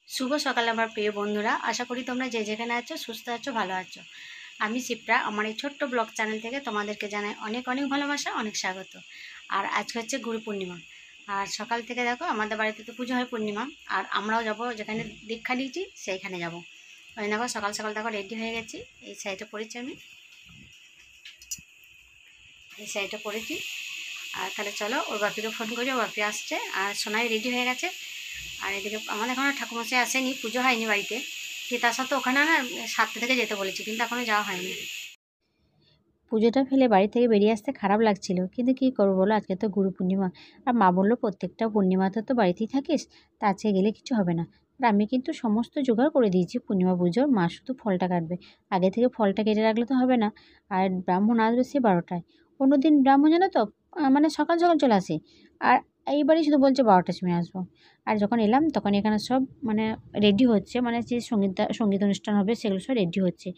শুভ সকাল আমার প্রিয় বন্ধুরা, আশা করি তোমরা যে যেখানে আছো সুস্থ আছো, ভালো আছো। আমি শিপ্রা, আমার এই ছোট্ট ব্লগ চ্যানেল থেকে তোমাদেরকে জানাই অনেক অনেক ভালোবাসা, অনেক স্বাগত। আর আজকে হচ্ছে গুরু পূর্ণিমা। আর সকাল থেকে দেখো আমাদের বাড়িতে তো পুজো হয় পূর্ণিমা, আর আমরাও যাব যেখানে দীক্ষা নিয়েছি সেইখানে যাব। ওই দেখো সকাল সকাল দেখো রেডি হয়ে গেছি। এই শাড়িটা পরেছি আমি, এই শাড়িটা পরেছি। আর তাহলে চলো ওর বাপিকে ফোন করি, ওর বাপি আসছে আর সোনাই রেডি হয়ে গেছে। আর এদিকে আমাদের এখনও ঠাকুরমশাই আসেনি, পুজো হয়নি বাড়িতে। কিন্তু তার সাথে ওখানে না 7টা থেকে যেতে বলেছি, কিন্তু এখনও যাওয়া হয়নি। পুজোটা ফেলে বাড়ি থেকে বেরিয়ে আসতে খারাপ লাগছিল, কিন্তু কী করবো বলো, আজকে তো গুরু পূর্ণিমা। আর মা বললো প্রত্যেকটা পূর্ণিমাতে তো বাড়িতেই থাকিস, তা আজকে গেলে কিছু হবে না। আর আমি কিন্তু সমস্ত জোগাড় করে দিয়েছি পূর্ণিমা পুজোর, মা শুধু ফলটা কাটবে। আগে থেকে ফলটা কেটে রাখলে তো হবে না। আর ব্রাহ্মণ আসবে সে 12টায়। অন্যদিন ব্রাহ্মণ জানো তো মানে সকাল সকাল চলে আসে। আর এইবারই শুধু বলছে 12টার সময় আসবো। আর যখন এলাম তখন এখানে সব মানে রেডি হচ্ছে, মানে যে সঙ্গীত অনুষ্ঠান হবে সেগুলো সব রেডি হচ্ছে।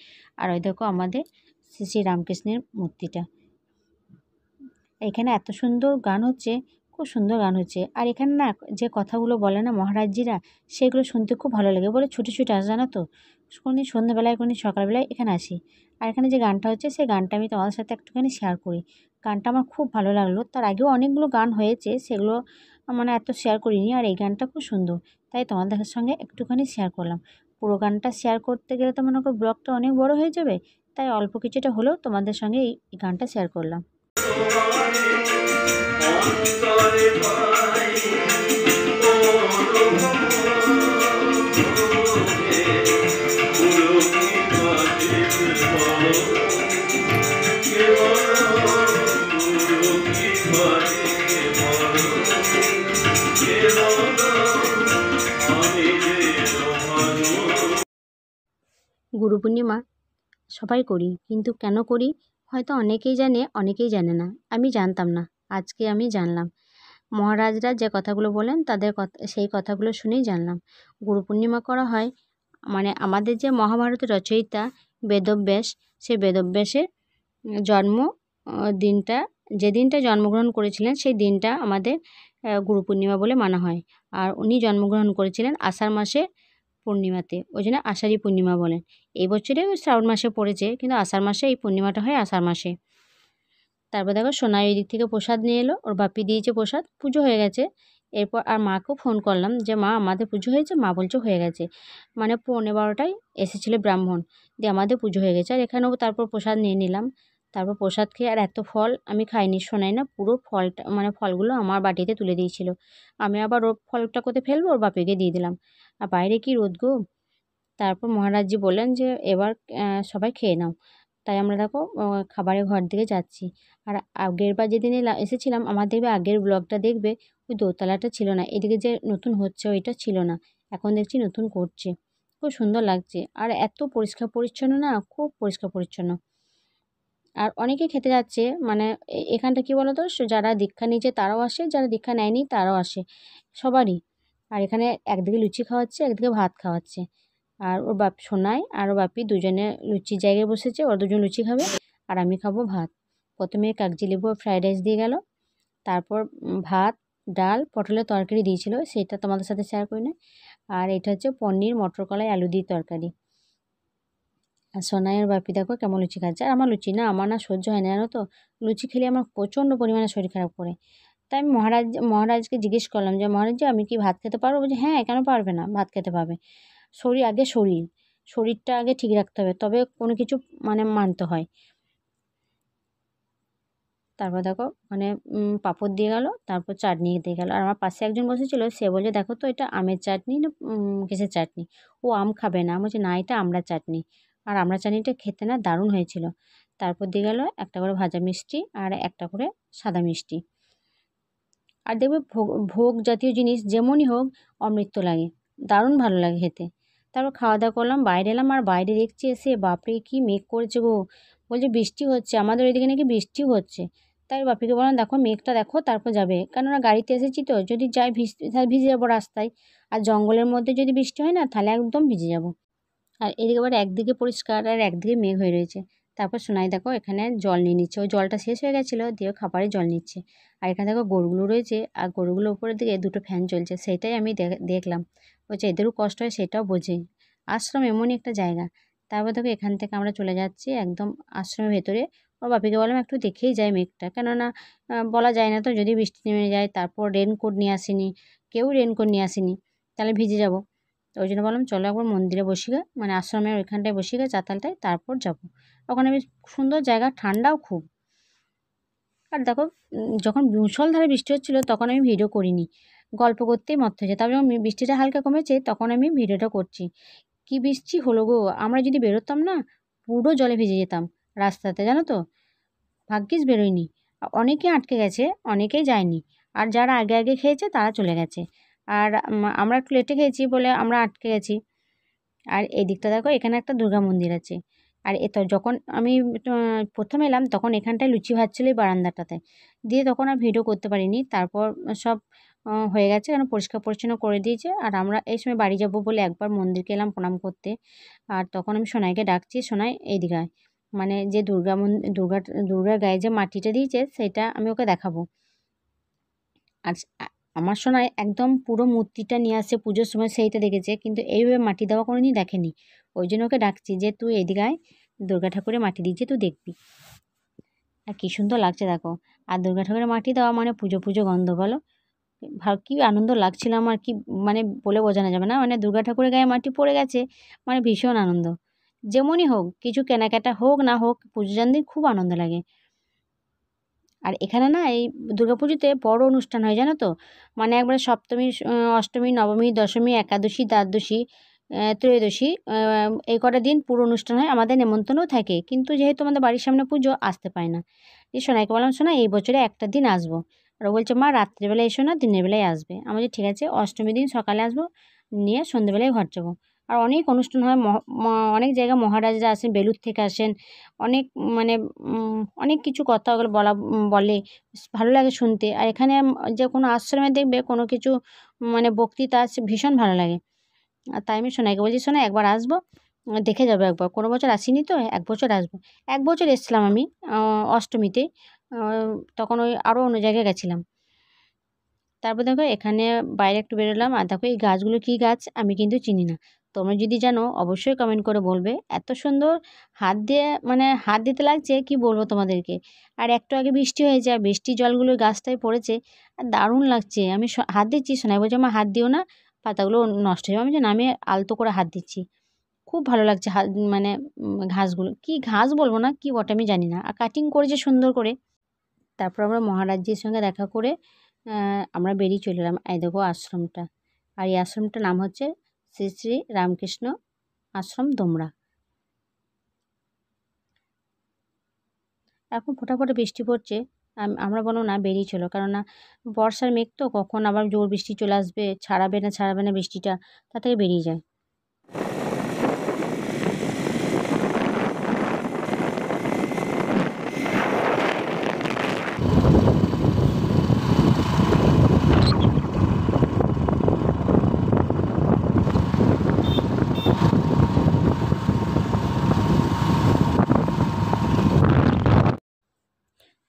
আর ওই দেখো আমাদের শ্রী শ্রী রামকৃষ্ণের মূর্তিটা। এখানে এত সুন্দর গান হচ্ছে, খুব সুন্দর গান হচ্ছে। আর এখানে না যে কথাগুলো বলে না মহারাজজিরা, সেগুলো শুনতে খুব ভালো লাগে। বলে ছুটে ছুটে আসে জানো তো, কোনদিন সন্ধ্যাবেলায় কোনদিন সকালবেলায় এখানে আসি। আর এখানে যে গানটা হচ্ছে সেই গানটা আমি তোমাদের সাথে একটুখানি শেয়ার করি। গানটা আমার খুব ভালো লাগলো। তার আগেও অনেকগুলো গান হয়েছে, সেগুলো মানে এত শেয়ার করিনি। আর এই গানটা খুব সুন্দর, তাই তোমাদের সঙ্গে একটুখানি শেয়ার করলাম। পুরো গানটা শেয়ার করতে গেলে তো মনে করো ব্লগটা অনেক বড় হয়ে যাবে, তাই অল্প কিছুটা হলেও তোমাদের সঙ্গে এই গানটা শেয়ার করলাম। গুরু পূর্ণিমা সবাই করি, কিন্তু কেন করি হয়তো অনেকেই জানে, অনেকেই জানে না। আমি জানতাম না, আজকে আমি জানলাম। মহারাজরা যে কথাগুলো বলেন তাদের কথা, সেই কথাগুলো শুনেই জানলাম গুরু পূর্ণিমা করা হয়। মানে আমাদের যে মহাভারতের রচয়িতা বেদব্যাস, সেই বেদব্যাসের জন্ম দিনটা, যে দিনটা জন্মগ্রহণ করেছিলেন সেই দিনটা আমাদের গুরু পূর্ণিমা বলে মানা হয়। আর উনি জন্মগ্রহণ করেছিলেন আষাঢ় মাসে পূর্ণিমাতে, ওই জন্য আষাঢ়ী পূর্ণিমা বলেন। এই বছরে শ্রাবণ মাসে পড়েছে, কিন্তু আষাঢ় মাসে এই পূর্ণিমাটা হয়, আষাঢ় মাসে। তারপর দেখো সোনাই ওই দিক থেকে প্রসাদ নিয়ে এলো, ওর বাপি দিয়েছে প্রসাদ, পুজো হয়ে গেছে। এরপর আর মাকেও ফোন করলাম যে মা আমাদের পুজো হয়েছে, মা বলছে হয়ে গেছে। মানে 11:15টায় এসেছিলো ব্রাহ্মণ, দিয়ে আমাদের পুজো হয়ে গেছে। আর এখানেও তারপর প্রসাদ নিয়ে নিলাম। তারপর প্রসাদ খেয়ে, আর এত ফল আমি খাইনি, শোনাই না পুরো ফলটা মানে ফলগুলো আমার বাটিতে তুলে দিয়েছিল। আমি আবার ওর ফলটা কোথায় ফেলবো, ওর বাপিকে দিয়ে দিলাম। আর বাইরে কি রোদ গো। তারপর মহারাজজি বললেন যে এবার সবাই খেয়ে নাও। তাই আমরা দেখো খাবারের ঘর দিকে যাচ্ছি। আর আগের বার যেদিন এসেছিলাম, আমার দেখবে আগের ব্লগটা দেখবে, ওই দোতলাটা ছিল না, এদিকে যে নতুন হচ্ছে ওইটা ছিল না। এখন দেখছি নতুন করছে, খুব সুন্দর লাগছে। আর এত পরিষ্কার পরিচ্ছন্ন না, খুব পরিষ্কার পরিচ্ছন্ন। আর অনেকে খেতে যাচ্ছে, মানে এখানটা কী বলো তো, যারা দীক্ষা নিয়েছে তারাও আসে, যারা দীক্ষা নেয়নি তারাও আসে, সবারই। আর এখানে একদিকে লুচি খাওয়াচ্ছে, একদিকে ভাত খাওয়াচ্ছে। আর ওর সোনাই আর ওর বাপি দুজনে লুচির জায়গায় বসেছে, ওরা দুজন লুচি খাবে আর আমি খাবো ভাত। প্রথমে কাগজি লেবু ফ্রাইড রাইস দিয়ে গেল, তারপর ভাত, ডাল, পটলের তরকারি দিয়েছিল, সেটা তোমাদের সাথে শেয়ার করি না। আর এটা হচ্ছে পনির মটর কলাই আলু দিয়ে তরকারি। আর সোনাইয়ের বাপি দেখো কেমন লুচি খাচ্ছে। আর আমার লুচি না, আমার না সহ্য হয় না জানো তো, লুচি খেলে আমার প্রচণ্ড পরিমাণে শরীর খারাপ করে। তাই আমি মহারাজকে জিজ্ঞেস করলাম যে মহারাজ, আমি কি ভাত খেতে পারবো? বলছে হ্যাঁ, কেন পারবে না, ভাত খেতে পারবে। শরীরটা আগে ঠিক রাখতে হবে, তবে কোনো কিছু মানে মানতে হয়। তারপর দেখো মানে পাঁপড় দিয়ে গেল, তারপর চাটনি দিয়ে গেল। আর আমার পাশে একজন বসেছিল, সে বলছে দেখো তো এটা আমের চাটনি না কিসের চাটনি। ও আম খাবে না, বলছে না এটা আমড়ার চাটনি। আর আমড়ার চাটনিটা খেতে না দারুণ হয়েছিল। তারপর দিয়ে গেল একটা করে ভাজা মিষ্টি আর একটা করে সাদা মিষ্টি। আর দেখবে ভোগ জাতীয় জিনিস যেমনই হোক অমৃত লাগে, দারুণ ভালো লাগে খেতে। তারপর খাওয়া দাওয়া করলাম, বাইরে এলাম। আর বাইরে দেখছি এসে বাপরে কি মেঘ করেছে গো। বলছে বৃষ্টি হচ্ছে, আমাদের ওইদিকে নাকি বৃষ্টিও হচ্ছে। তাই বাপিকে বললাম দেখো মেঘটা দেখো, তারপর যাবে, কেননা গাড়িতে এসেছি তো, যদি যাই তাহলে ভিজে যাবো রাস্তায়। আর জঙ্গলের মধ্যে যদি বৃষ্টি হয় না, তাহলে একদম ভিজে যাব। আর এদিকে আবার একদিকে পরিষ্কার আর একদিকে মেঘ হয়ে রয়েছে। তারপর সোনাই দেখো এখানে জল নিয়ে নিচ্ছে, ওই জলটা শেষ হয়ে গেছিলো, দিয়ে খাবারে জল নিচ্ছে। আর এখানে দেখো গরুগুলো রয়েছে, আর গরুগুলোর উপরের দিকে দুটো ফ্যান চলছে, সেটাই আমি দেখলাম। বলছে এদেরও কষ্ট হয়, সেটাও বোঝে। আশ্রম এমনই একটা জায়গা। তারপর দেখো এখান থেকে আমরা চলে যাচ্ছি একদম আশ্রমের ভেতরে। ওর বাপিকে বললাম একটু দেখেই যায় মেঘটা, কেননা বলা যায় না তো, যদি বৃষ্টি নেমে যায়। তারপর রেনকোট নিয়ে আসিনি, কেউ রেনকোট নিয়ে আসেনি, তাহলে ভিজে যাব। তো ওই জন্য বললাম চলো একবার মন্দিরে বসি গে, মানে আশ্রমের ওইখানটায় বসি গে চাতালটায়, তারপর যাবো। ওখানে বেশ সুন্দর জায়গা, ঠান্ডাও খুব। আর দেখো যখন মুষলধারে বৃষ্টি হচ্ছিলো তখন আমি ভিডিও করিনি, গল্প করতেই মত্ত হয়েছে। তারপর যখন বৃষ্টিটা হালকা কমেছে তখন আমি ভিডিওটা করছি। কি বৃষ্টি হলো গো, আমরা যদি বেরোতাম না পুরো জলে ভিজে যেতাম রাস্তাতে, জানো তো। ভাগ্যিস বেরোয়নি। অনেকে আটকে গেছে, অনেকেই যায়নি। আর যারা আগে আগে খেয়েছে তারা চলে গেছে। আর আমরা একটু লেটে খেয়েছি বলে আমরা আটকে গেছি। আর এই দিকটা দেখো এখানে একটা দুর্গা মন্দির আছে। আর যখন আমি প্রথম এলাম তখন এখানটায় লুচি ভাজছিল এই বারান্দাটাতে, দিয়ে তখন আর ভিডিও করতে পারিনি। তারপর সব হয়ে গেছে, কারণ পরিষ্কার পরিচ্ছন্ন করে দিয়েছে। আর আমরা এই সময় বাড়ি যাব বলে একবার মন্দিরকে এলাম প্রণাম করতে। আর তখন আমি সোনাইকে ডাকছি, সোনাই এইদিকে আয়। মানে যে দুর্গার গায়ে যে মাটিটা দিয়েছে সেটা আমি ওকে দেখাবো। আর আমার সোনাই একদম পুরো মূর্তিটা নিয়ে আসছে পুজোর সময়, সেইটা দেখেছে, কিন্তু এইভাবে মাটি দেওয়া কোনোদিন দেখেনি। ওই জন্য ওকে ডাকছি যে তুই এদিকে আয়, দুর্গা ঠাকুরের মাটি দিয়েছে, তুই দেখবি। আর কী সুন্দর লাগছে দেখো। আর দুর্গা ঠাকুরের মাটি দেওয়া মানে পুজো পুজো গন্ধ, বলো। কী আনন্দ লাগছিল আমার, কি মানে বলে বোঝানো যাবে না। মানে দুর্গা ঠাকুরের গায়ে মাটি পড়ে গেছে, মানে ভীষণ আনন্দ। যেমনই হোক, কিছু কেনাকাটা হোক না হোক, পুজো জান দিন খুব আনন্দ লাগে। আর এখানে না এই দুর্গাপুজোতে বড় অনুষ্ঠান হয়, জানো তো। মানে একবারে সপ্তমী, অষ্টমী, নবমী, দশমী, একাদশী, দ্বাদশী, ত্রয়োদশী, এই কটা দিন পুরো অনুষ্ঠান হয়। আমাদের নেমন্তন্নও থাকে, কিন্তু যেহেতু আমাদের বাড়ির সামনে পুজো, আসতে পায় না। এই সোনাইকে বললাম শোনা এই বছরে একটা দিন আসবো। আর ও বলছে মা রাত্রেবেলায় এসো না, দিনের বেলায় আসবে। আমি বলছি ঠিক আছে, অষ্টমী দিন সকালে আসবো, নিয়ে সন্ধ্যেবেলায় ঘর যাবো। আর অনেক অনুষ্ঠান হয়, অনেক জায়গায় মহারাজরা আসেন, বেলুড় থেকে আসেন। অনেক মানে অনেক কিছু কথা ওগুলো বলে, ভালো লাগে শুনতে। আর এখানে যে কোনো আশ্রমে দেখবে কোনো কিছু মানে বক্তৃতা আছে, ভীষণ ভালো লাগে। আর তাই আমি সোনাইকে বলছি শোনা একবার আসবো, দেখে যাবো একবার। কোনো বছর আসিনি তো, এক বছর আসবো। এক বছর এসেছিলাম আমি অষ্টমীতে, তখন ওই আরও অন্য জায়গায় গেছিলাম। তারপর দেখো এখানে বাইরে একটু বেরোলাম। আর দেখো এই গাছগুলো কী গাছ আমি কিন্তু চিনি না, তোমরা যদি জানো অবশ্যই কমেন্ট করে বলবে। এত সুন্দর হাত দিয়ে, মানে হাত দিতে লাগছে, কি বলবো তোমাদেরকে। আর একটু আগে বৃষ্টি হয়েছে, আর বৃষ্টির জলগুলো গাছটায় পড়েছে, আর দারুণ লাগছে। আমি হাত দিচ্ছি, শোনাই বলছে আমার হাত দিও না, পাতাগুলো নষ্ট হয়ে যাবে। আমি জানি, আমি আলতো করে হাত দিচ্ছি। খুব ভালো লাগছে হাত, মানে ঘাসগুলো কি ঘাস বলবো না কি বটে আমি জানি না, আর কাটিং করেছে সুন্দর করে। তারপর আমরা মহারাজজির সঙ্গে দেখা করে আমরা বেরিয়ে চলে এলাম। এই দেখো আশ্রমটা, আর এই আশ্রমটার নাম হচ্ছে শ্রী শ্রী রামকৃষ্ণ আশ্রম দোমরা। এখন ফোঁটা ফোঁটা বৃষ্টি পড়ছে। আমরা বললাম না বেরিয়ে চলো, কেননা বর্ষার মেঘ তো, কখন আবার জোর বৃষ্টি চলে আসবে, ছাড়াবে না বৃষ্টিটা, তা থেকে বেরিয়ে যায়।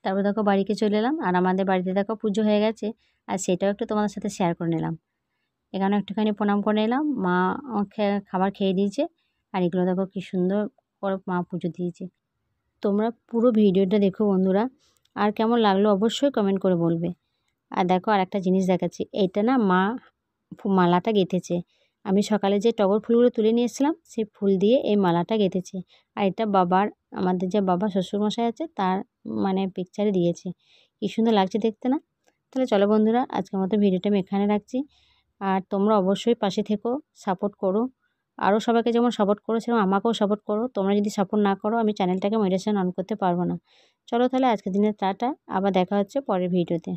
তারপর দেখো বাড়িতে চলে এলাম। আর আমাদের বাড়িতে দেখো পুজো হয়ে গেছে, আর সেটাও একটু তোমাদের সাথে শেয়ার করে নিলাম। এখানে একটুখানি প্রণাম করে নিলাম। মা খাবার খেয়ে দিয়েছে। আর এগুলো দেখো কী সুন্দর করে মা পুজো দিয়েছে। তোমরা পুরো ভিডিওটা দেখো বন্ধুরা, আর কেমন লাগলো অবশ্যই কমেন্ট করে বলবে। আর দেখো আর একটা জিনিস দেখাচ্ছি, এইটা না মা মালাটা গেঁথেছে। আমি সকালে যে টগর ফুলগুলো তুলে নিয়ে এসেছিলাম, সেই ফুল দিয়ে এই মালাটা গেঁথেছে। আর এটা আমাদের যে বাবা শ্বশুরমশাই আছে তার মানে পিকচারে দিয়েছে। কী সুন্দর লাগছে দেখতে না। তাহলে চলো বন্ধুরা, আজকের মতো ভিডিওটা আমি এখানে রাখছি। আর তোমরা অবশ্যই পাশে থেকো, সাপোর্ট করো। আরও সবাইকে যেমন সাপোর্ট করো, সেরকম আমাকেও সাপোর্ট করো। তোমরা যদি সাপোর্ট না করো, আমি চ্যানেলটাকে মনিটাইজেশন অন করতে পারবো না। চলো তাহলে আজকের দিনে টাটা, আবার দেখা হচ্ছে পরের ভিডিওতে।